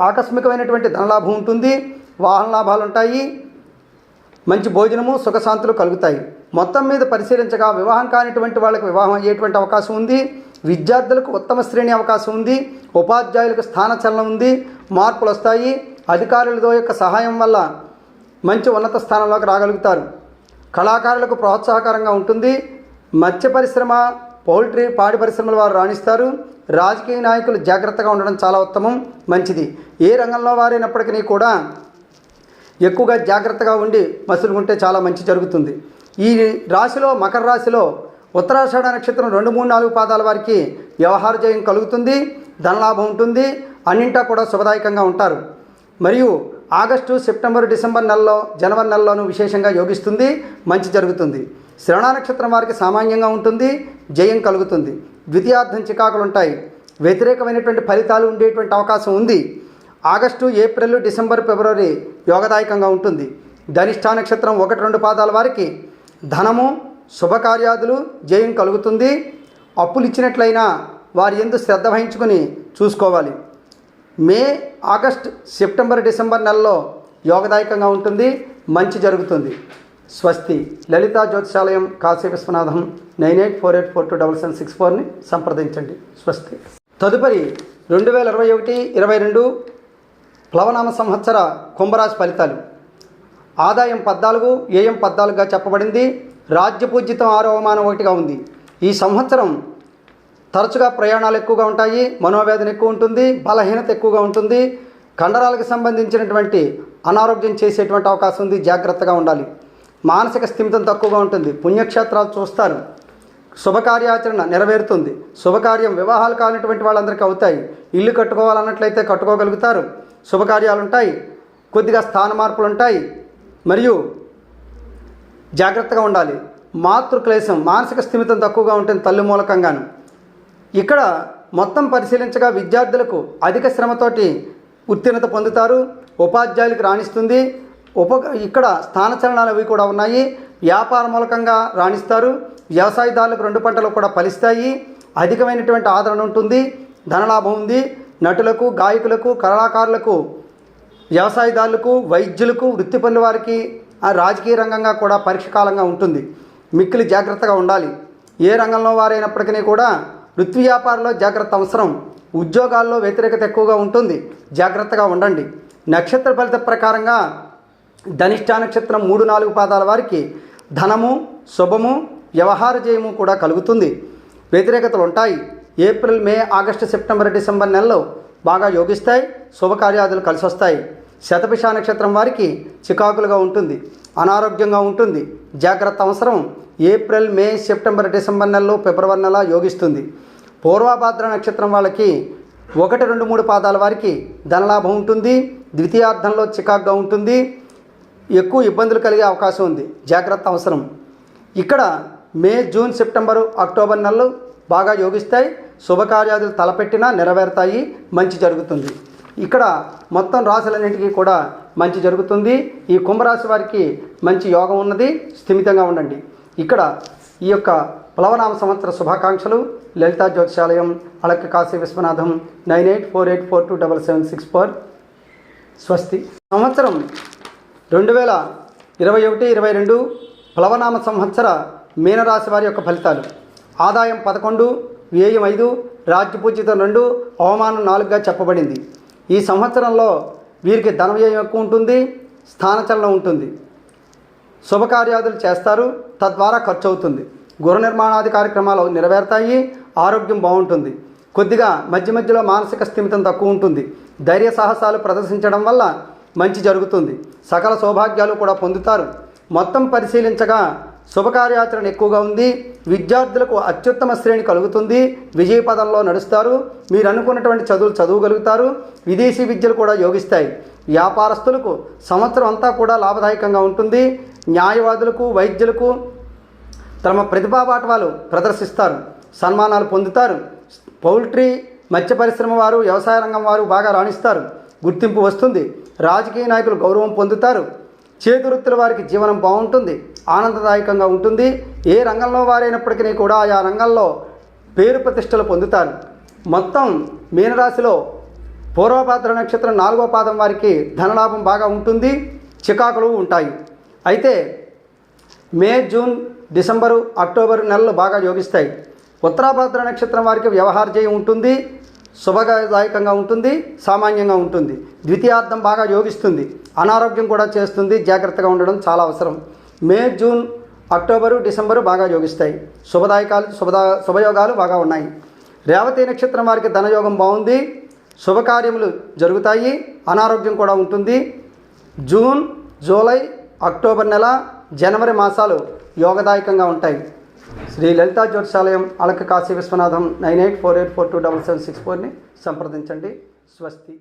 S1: ఆకస్మికమైనటువంటి ధనలాభం ఉంటుంది, వాహన లాభాలు ఉంటాయి, మంచి భోజనము, సుఖశాంతులు కలుగుతాయి. మొత్తం మీద పరిశీలించగా వివాహం కానిటువంటి వాళ్ళకి వివాహం అయ్యేటువంటి అవకాశం ఉంది. విద్యార్థులకు ఉత్తమ శ్రేణి అవకాశం ఉంది. ఉపాధ్యాయులకు స్థానచలనం ఉంది, మార్పులు వస్తాయి. అధికారుల యొక్క సహాయం వల్ల మంచి ఉన్నత స్థానంలోకి రాగలుగుతారు. కళాకారులకు ప్రోత్సాహకరంగా ఉంటుంది. మత్స్య పరిశ్రమ, పౌల్ట్రీ, పాడి పరిశ్రమల వారు రాణిస్తారు. రాజకీయ నాయకులు జాగ్రత్తగా ఉండడం చాలా ఉత్తమం, మంచిది. ఏ రంగంలో వారైనప్పటికీ కూడా ఎక్కువగా జాగ్రత్తగా ఉండి మసులుకుంటే చాలా మంచి జరుగుతుంది. ఈ రాశిలో, మకర రాశిలో ఉత్తరాషాఢ నక్షత్రం 2, 3, 4 పాదాల వారికి వ్యవహార జయం కలుగుతుంది, ధనలాభం ఉంటుంది, అన్నింటా కూడా శుభదాయకంగా ఉంటారు. మరియు ఆగస్టు, సెప్టెంబర్, డిసెంబర్ నెలలో, జనవరి నెలలోనూ విశేషంగా యోగిస్తుంది, మంచి జరుగుతుంది. శ్రవణ నక్షత్రం వారికి సామాన్యంగా ఉంటుంది, జయం కలుగుతుంది. ద్వితీయార్థం చికాకులు ఉంటాయి, వ్యతిరేకమైనటువంటి ఫలితాలు ఉండేటువంటి అవకాశం ఉంది. ఆగస్టు, ఏప్రిల్, డిసెంబర్, ఫిబ్రవరి యోగదాయకంగా ఉంటుంది. ధనిష్ఠా నక్షత్రం 1, 2 పాదాల వారికి ధనము, శుభకార్యాదులు, జయం కలుగుతుంది. అప్పులు ఇచ్చినట్లయినా వారి యందు శ్రద్ధ వహించుకుని చూసుకోవాలి. మే, ఆగస్ట్, సెప్టెంబర్, డిసెంబర్ నెలలో యోగదాయకంగా ఉంటుంది, మంచి జరుగుతుంది. స్వస్తి. లలితా జ్యోతిషాలయం, కాశీ విశ్వనాథం. 9848427764ని సంప్రదించండి. స్వస్తి. తదుపరి 2021-22 ప్లవనామ సంవత్సర కుంభరాశి ఫలితాలు. ఆదాయం 14, వ్యయం 14గా చెప్పబడింది. రాజ్యపూజ్యితం 6వ అవమానం 1గా ఉంది. ఈ సంవత్సరం తరచుగా ప్రయాణాలు ఎక్కువగా ఉంటాయి, మనోవేదన ఎక్కువ ఉంటుంది, బలహీనత ఎక్కువగా ఉంటుంది, కండరాలకు సంబంధించినటువంటి అనారోగ్యం చేసేటువంటి అవకాశం ఉంది, జాగ్రత్తగా ఉండాలి. మానసిక స్థిమితం తక్కువగా ఉంటుంది, పుణ్యక్షేత్రాలు చూస్తారు, శుభకార్యాచరణ నెరవేరుతుంది, శుభకార్యం వివాహాలు కానిటువంటి వాళ్ళందరికీ అవుతాయి, ఇల్లు కట్టుకోవాలన్నట్లయితే కట్టుకోగలుగుతారు, శుభకార్యాలు ఉంటాయి, కొద్దిగా స్థాన మార్పులు ఉంటాయి, మరియు జాగ్రత్తగా ఉండాలి. మాతృక్లేశం, మానసిక స్థిమితం తక్కువగా ఉంటుంది తల్లి మూలకంగాను. ఇక్కడ మొత్తం పరిశీలించగా విద్యార్థులకు అధిక శ్రమతోటి ఉత్తీర్ణత పొందుతారు, ఉపాధ్యాయులకు రాణిస్తుంది. ఇక్కడ స్థానచలనాలు అవి కూడా ఉన్నాయి. వ్యాపార మూలకంగా రాణిస్తారు. వ్యవసాయదారులకు 2 పంటలు కూడా ఫలిస్తాయి. అధికమైనటువంటి ఆదరణ ఉంటుంది, ధనలాభం ఉంది. నటులకు, గాయకులకు, కళాకారులకు, వ్యవసాయదారులకు, వైద్యులకు, వృత్తి పనుల వారికి, రాజకీయ రంగంగా కూడా పరీక్ష కాలంగా ఉంటుంది. మిక్కిలి జాగ్రత్తగా ఉండాలి. ఏ రంగంలో వారైనప్పటికీ కూడా వృత్తి వ్యాపారంలో జాగ్రత్త అవసరం. ఉద్యోగాల్లో వ్యతిరేకత ఎక్కువగా ఉంటుంది, జాగ్రత్తగా ఉండండి. నక్షత్ర ఫలిత ప్రకారంగా ధనిష్ఠా నక్షత్రం 3, 4 పాదాల వారికి ధనము, శుభము, వ్యవహార జయము కూడా కలుగుతుంది. వ్యతిరేకతలు ఉంటాయి. ఏప్రిల్, మే, ఆగస్టు, సెప్టెంబర్, డిసెంబర్ నెలలో బాగా యోగిస్తాయి, శుభకార్యాదులు కలిసి వస్తాయి. శతభిష నక్షత్రం వారికి చికాకులుగా ఉంటుంది, అనారోగ్యంగా ఉంటుంది, జాగ్రత్త అవసరం. ఏప్రిల్, మే, సెప్టెంబర్, డిసెంబర్ నెలలో, ఫిబ్రవరి నెల యోగిస్తుంది. పూర్వభాద్ర నక్షత్రం వాళ్ళకి 1, 2, 3 పాదాల వారికి ధనలాభం ఉంటుంది, ద్వితీయార్థంలో చికాకుగా ఉంటుంది, ఎక్కువ ఇబ్బందులు కలిగే అవకాశం ఉంది, జాగ్రత్త అవసరం. ఇక్కడ మే, జూన్, సెప్టెంబరు, అక్టోబర్ నెలలు బాగా యోగిస్తాయి, శుభకార్యాదులు తలపెట్టినా నెరవేరుతాయి, మంచి జరుగుతుంది. ఇక్కడ మొత్తం రాశులన్నింటికీ కూడా మంచి జరుగుతుంది. ఈ కుంభరాశి వారికి మంచి యోగం ఉన్నది, స్థిమితంగా ఉండండి. ఇక్కడ ఈ యొక్క ప్లవనామ సంవత్సర శుభాకాంక్షలు. లలితా జ్యోతిషాలయం, అళక్క కాశీ విశ్వనాథం. 9848427764. స్వస్తి. సంవత్సరం 2021-22 ప్లవనామ సంవత్సర మీనరాశి వారి యొక్క ఫలితాలు. ఆదాయం 11, వ్యయం 5, రాజ్యపూజ్యితం 2, అవమానం 4గా చెప్పబడింది. ఈ సంవత్సరంలో వీరికి ధన వ్యయం ఎక్కువ ఉంటుంది, స్థానచలనం ఉంటుంది, శుభకార్యాదులు చేస్తారు, తద్వారా ఖర్చు అవుతుంది. గృహ నిర్మాణాది కార్యక్రమాలు నెరవేరుతాయి, ఆరోగ్యం బాగుంటుంది. కొద్దిగా మధ్య మధ్యలో మానసిక స్థిమితం తక్కువ ఉంటుంది. ధైర్య సాహసాలు ప్రదర్శించడం వల్ల మంచి జరుగుతుంది, సకల సౌభాగ్యాలు కూడా పొందుతారు. మొత్తం పరిశీలించగా శుభకార్యాచరణ ఎక్కువగా ఉంది. విద్యార్థులకు అత్యుత్తమ శ్రేణి కలుగుతుంది, విజయ పదంలో నడుస్తారు, మీరు అనుకున్నటువంటి చదువులు చదవగలుగుతారు, విదేశీ విద్యలు కూడా యోగిస్తాయి. వ్యాపారస్తులకు సంవత్సరం అంతా కూడా లాభదాయకంగా ఉంటుంది. న్యాయవాదులకు, వైద్యులకు తమ ప్రతిభాపాఠవాలు ప్రదర్శిస్తారు, సన్మానాలు పొందుతారు. పౌల్ట్రీ, మత్స్య పరిశ్రమ వారు, వ్యవసాయ రంగం వారు బాగా రాణిస్తారు, గుర్తింపు వస్తుంది. రాజకీయ నాయకులు గౌరవం పొందుతారు. చేతివృత్తుల వారికి జీవనం బాగుంటుంది, ఆనందదాయకంగా ఉంటుంది. ఏ రంగంలో వారైనప్పటికీ కూడా ఆయా రంగంలో పేరు ప్రతిష్టలు పొందుతారు. మొత్తం మీనరాశిలో పూర్వభాద్ర నక్షత్రం 4వ పాదం వారికి ధనలాభం బాగా ఉంటుంది, చికాకులు ఉంటాయి. అయితే మే, జూన్, డిసెంబరు, అక్టోబరు నెలలు బాగా యోగిస్తాయి. ఉత్తరాభాద్ర నక్షత్రం వారికి వ్యవహార జయం ఉంటుంది, శుభదాయకంగా ఉంటుంది, సామాన్యంగా ఉంటుంది. ద్వితీయార్థం బాగా యోగిస్తుంది, అనారోగ్యం కూడా చేస్తుంది, జాగ్రత్తగా ఉండడం చాలా అవసరం. మే, జూన్, అక్టోబరు, డిసెంబరు బాగా యోగిస్తాయి, శుభయోగాలు బాగా ఉన్నాయి. రేవతి నక్షత్రం వారికి ధనయోగం బాగుంది, శుభకార్యములు జరుగుతాయి, అనారోగ్యం కూడా ఉంటుంది. జూన్, జూలై, అక్టోబర్ నెల, జనవరి మాసాలు యోగదాయకంగా ఉంటాయి. శ్రీ లలితా జ్యోతిషాలయం, అళక్క కాశీ విశ్వనాథం. 9848427764ని సంప్రదించండి. స్వస్తి.